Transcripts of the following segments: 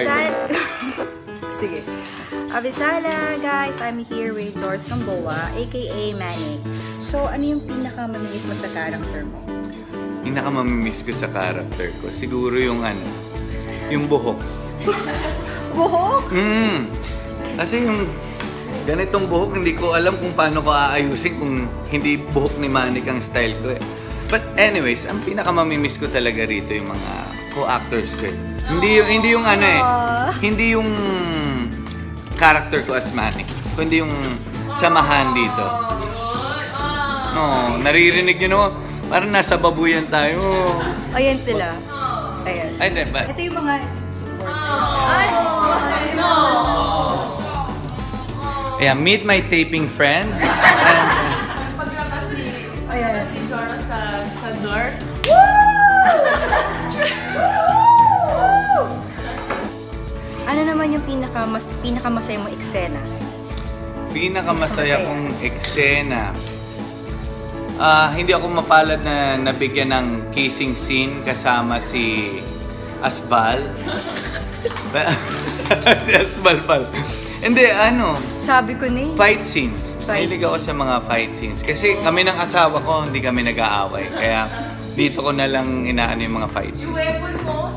Abisal. Sige. Abisala, guys. I'm here with George Gamboa, aka Manic. So, ano yung pinakamamimiss mo sa character mo? Pinakamamimiss ko sa character ko, siguro yung yung buhok. Buhok? Kasi yung ganitong buhok, hindi ko alam kung paano ko aayusin kung hindi buhok ni Manic ang style ko eh. But anyways, ang pinakamamimiss ko talaga rito yung mga co-actors ko eh. Hindi yung hindi yung character ko as Manic, kundi yung samahan dito. No, naririnig yun o, parang nasa babuyan tayo. Ayan sila. Ayan. Ay, hindi ba? Ito yung mga Ayan, meet my taping friends. Paglabas ni Joros sa door. Ano naman yung pinakamasaya mo eksena? Pinakamasaya kong eksena. Hindi ako mapalad na nabigyan ng kissing scene kasama si Asbal. Si Asbal pala. Hindi, Sabi ko na fight scenes. Mahilig ako sa mga fight scenes. Kasi kami ng asawa ko, hindi kami nag-aaway. Kaya dito ko na lang inaano yung mga fight scenes. Yung weapon mo,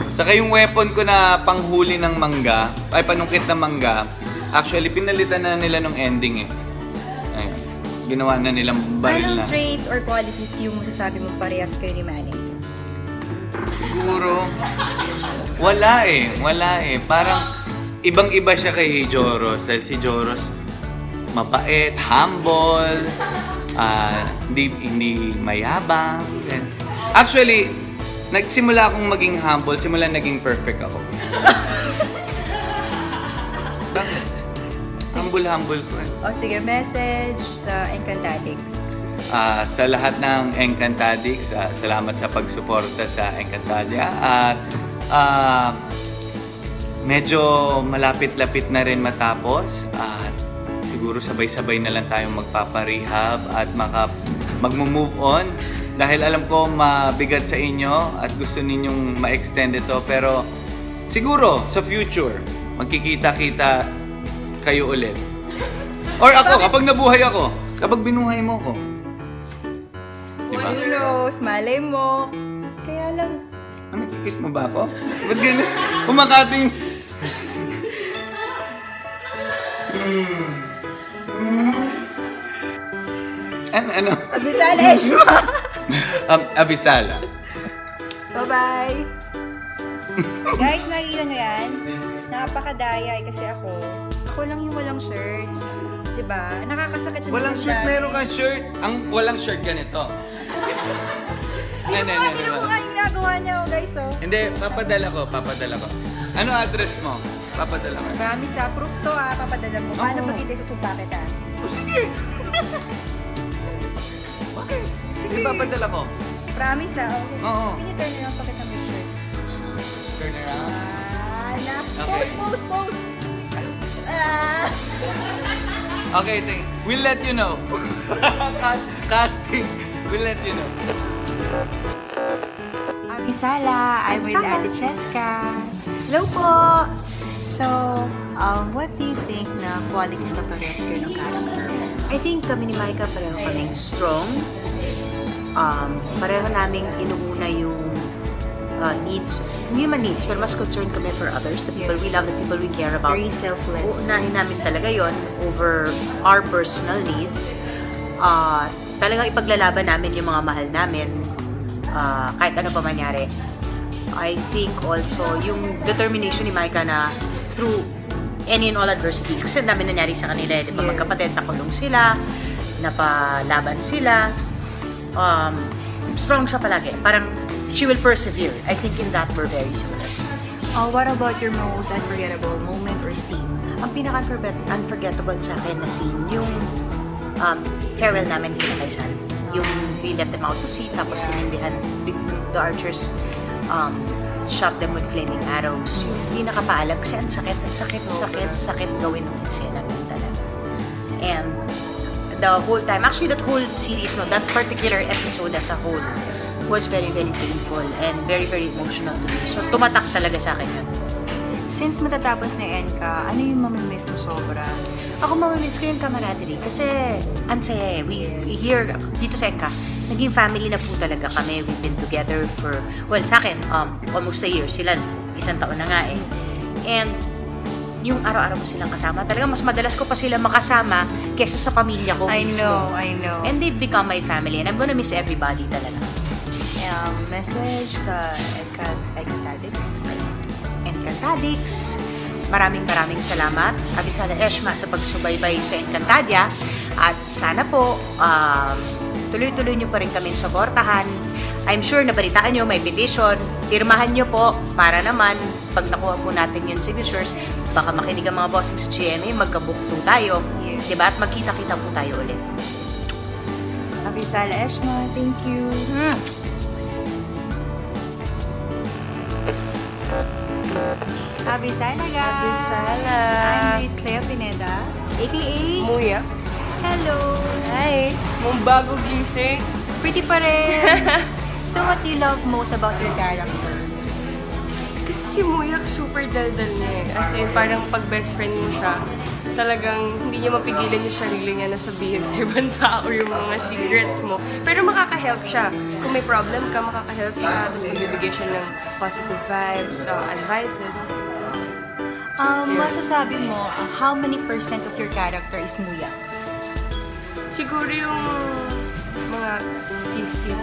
Saka yung weapon ko na panghuli ng mangga, ay panungkit ng mangga, actually pinalitan na nila nung ending eh. Ayun. Ginawa na nilang baril na. Anong traits or qualities yung masasabi mo parehas kayo ni Manic? Siguro, wala eh. Parang ibang-iba siya kay Joros. Dahil si Joros, mapait, humble, hindi mayabang. Actually, nagsimula akong maging humble, simula naging perfect ako. Bakit? Humble ko eh. O sige, message sa Encantadix. Sa lahat ng Encantadix, salamat sa pagsuporta sa Encantadia. At medyo malapit-lapit na rin matapos. At siguro sabay-sabay na lang tayong magpaparehab at mag-move on. Dahil alam ko mabigat sa inyo at gusto ninyong ma-extend ito. Pero siguro sa future, magkikita-kita kayo ulit. Or ako, kapag nabuhay ako, kapag binuhay mo ko. Diba? Who knows? Malay mo. Kaya lang. Nakikis mo ba ako? Ba't ganyan? Kumakating. Ano? Abisala, Eshma! Abisala. Bye-bye! Guys, nakikita nyo yan? Napakadaya kasi ako lang yung walang shirt. Diba? Nakakasakit siya. Walang shirt, meron kang shirt. Ang walang shirt ganito. Ano mo nga yung ginagawa niya, guys, oh. Hindi, papadala ko. Ano address mo? Papadala ko. Promise ha, proof to ha, papadala mo. Paano pag hindi susunta kita? Sige! Bakit? Sige, papadala ko. Promise ha, okay. Oo. Piniturn na lang pakita mo yung shirt. Turn around. Okay. Pose! Okay, we'll let you know. Casting, we'll let you know. Abisala, I'm with Ate Cheska. Hello po! So, what do you think na qualities na parehas kayo ng character? I think kami ni Maika pareho kaming strong. Pareho naming inuuna yung needs. Hindi naman needs, pero mas concerned kami for others, the people we love, the people we care about. Very selfless. Uunahin namin talaga yon over our personal needs. Talagang ipaglalaban namin yung mga mahal namin, kahit ano pa mangyari. I think also yung determination ni Maika na through any and all adversities, kasi ang dami nangyari sa kanila, di ba? Yes. Magkapatid, nakulong sila, napalaban sila. Strong siya palagi. Parang she will persevere. I think in that we're very similar. What about your most unforgettable moment or scene? Ang pinaka-unforgettable sa akin na scene, yung farewell namin kina Kaisan. Yung we let them out to sea, tapos sinindihan the archers shot them with flaming arrows. Yung pinakapaalam kasi ang sakit gawin ng eksena nun talaga. And the whole time, actually that whole series, that particular episode as a whole was very, very painful and very, very emotional to me. So tumatak talaga sa akin yun. Since matatapos na yung NCA, ano yung mamimiss mo sobra? Ako mamimiss ko yung camaraderie kasi ang saya eh. We here, dito sa ECA, naging family na po talaga kami. We've been together for, well, sa akin, almost a year. Sila, 1 taon na nga eh. And yung araw-araw mo silang kasama, talaga mas madalas ko pa sila makasama kesa sa pamilya ko mismo. I know. And they've become my family and I'm gonna miss everybody talaga. Message sa Encantadix. Encantadix. Maraming salamat. Abisala Eshma sa pagsubaybay sa Encantadia. At sana po, tuloy-tuloy nyo pa rin kami suportahan. I'm sure nabalitaan nyo, may petition. Pirmahan nyo po para naman pag nakuha po natin yung signatures, baka makinig ang mga bossing sa GMA, magkabook po tayo. Yes. Diba? At magkita-kita po tayo ulit. Abisala Eshma, thank you. Abisala guys! Abisala. I'm with Clea Pineda, aka Muya. Hello! Hi! Mong bago gising. Pretty pa rin! So what do you love most about your character? Kasi si Muyak super daldal niya eh. As in, parang pag best friend mo siya, talagang hindi niya mapigilan yung sarili niya na sabihin sa ibang tao yung mga secrets mo. Pero makaka-help siya. Kung may problem ka, makaka-help siya. Tapos magbibigay siya ng positive vibes, advices. Masasabi mo, how many % of your character is Muyak? Siguro yung mga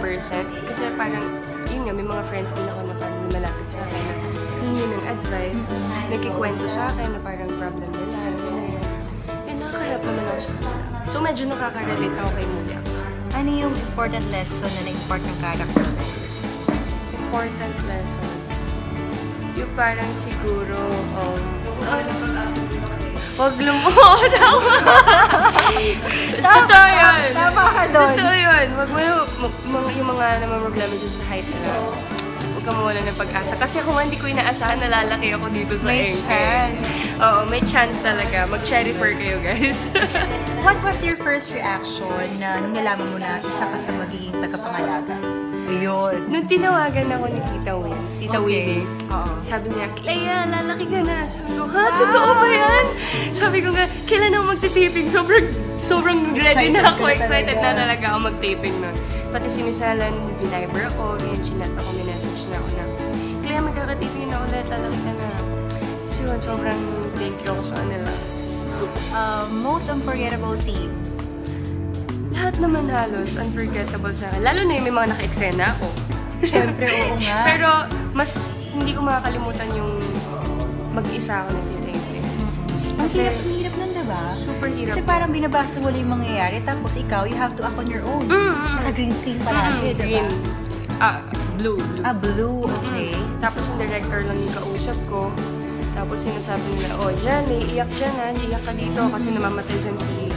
50%. Kasi parang, yun nga, may mga friends din ako na parang malapit sa akin na hingi ng advice, nagkikwento sa akin na parang problem nila, ganyan. And nakaka-help naman ako sa kanila. So medyo nakaka-relate ako kay Muyak. Ano yung important lesson na na-impart ng character mo? Important lesson. Yung parang siguro, wag lumuhod ako. Totoo yun. Tama ka doon. Totoo yun. Wag mo yung mga naman problema dyan sa height na huwag ka mawala ng pag-asa. Kasi kung hindi ko inaasahan, nalalaki ako dito sa May Enke. chance. Oo, may chance talaga. Mag-cherry fur kayo, guys. What was your first reaction na nung nalaman mo na isa ka sa magiging tagapangalaga? Ayun. Nung tinawagan ako ni Tita Wins, Tita Winnie, Oo. sabi niya, Clea, lalaki ka na. Sabi ko, ha? Totoo ba yan? Sabi ko nga, kailan ako magtitaping? Sobrang ready na ako. Excited na talaga ako mag-taping nun. Pati si Miss Helen, viniber ako, ganyan, chinat ako, minessage na ako na, Clea, magkakatiping na ulit, lalaki ka na. So yun, sobrang thank you ako sa kanila. Most unforgettable scene? Lahat naman halos unforgettable sa akin. Lalo na yung may mga naka-eksena ako. Siyempre, oo nga. Pero mas hindi ko makakalimutan yung mag-isa ako ng tinitake. Ang hirap nun, diba? Super hirap. Kasi parang binabasa mo lang yung mangyayari, tapos ikaw, you have to act on your own. Nasa green screen palagi, diba? Green. Blue. Blue, okay. Tapos yung director lang yung kausap ko. Tapos sinasabi nila, oh, dyan, iiyak dyan, iiyak ka dito kasi namamatay dyan si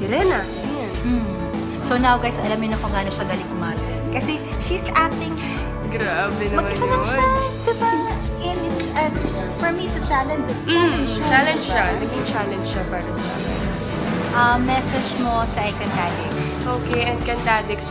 Elena. Ayan. So now guys, alam niyo na kung gaano siya galing umarte. Kasi she's acting, Grabe naman mag-isa lang siya, diba? And it's, for me, it's a challenge. Challenge siya. Naging challenge siya para sa akin. Message mo sa Encantadix. Okay, Encantadix,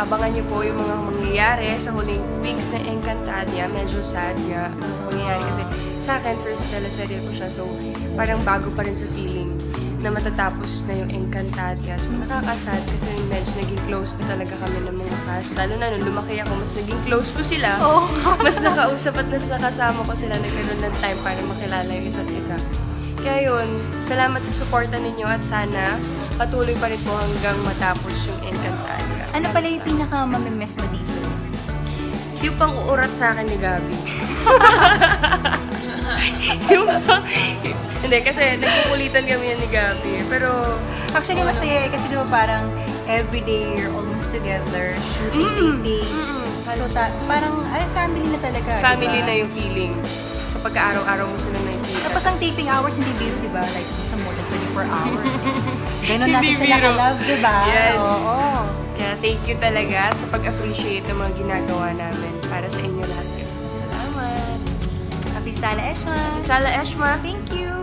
abangan niyo po yung mga mangyayari sa huling weeks na Encantadia. Medyo sad nga sa mangyayari kasi sa akin, first teleserye ko siya. So, parang bago pa rin sa feeling na matatapos na yung Encantadia. So, nakakasad kasi medyo naging close na talaga kami ng mga cast. Lalo na nung lumaki ako, mas naging close ko sila. Oh. Mas nakausap at mas nakasama ko sila. Nagkaroon ng time para makilala yung isa't isa. Kaya yun, salamat sa suporta ninyo at sana patuloy pa rin po hanggang matapos yung Encantadia. Ano pala yung pinaka-mamimiss mo dito? Yung pang-uurat sa akin ni Gabi. Yung hindi, kasi nagkukulitan kami yan ni Gabi. Pero, Actually, masaya kasi diba parang everyday you're almost together, shooting, taping. So, parang family na talaga, family diba? na yung feeling. Kapag araw-araw mo sila nakikita. Tapos ang taping hours hindi biro, diba? Like, sa more than 24 hours. Ganon natin Hindi sila biro. ka-love, diba? Yes. Oo. Kaya thank you talaga sa pag-appreciate ng mga ginagawa namin para sa inyo lahat. Salamat! Abisala Eshma. Sala Eshma, Thank you.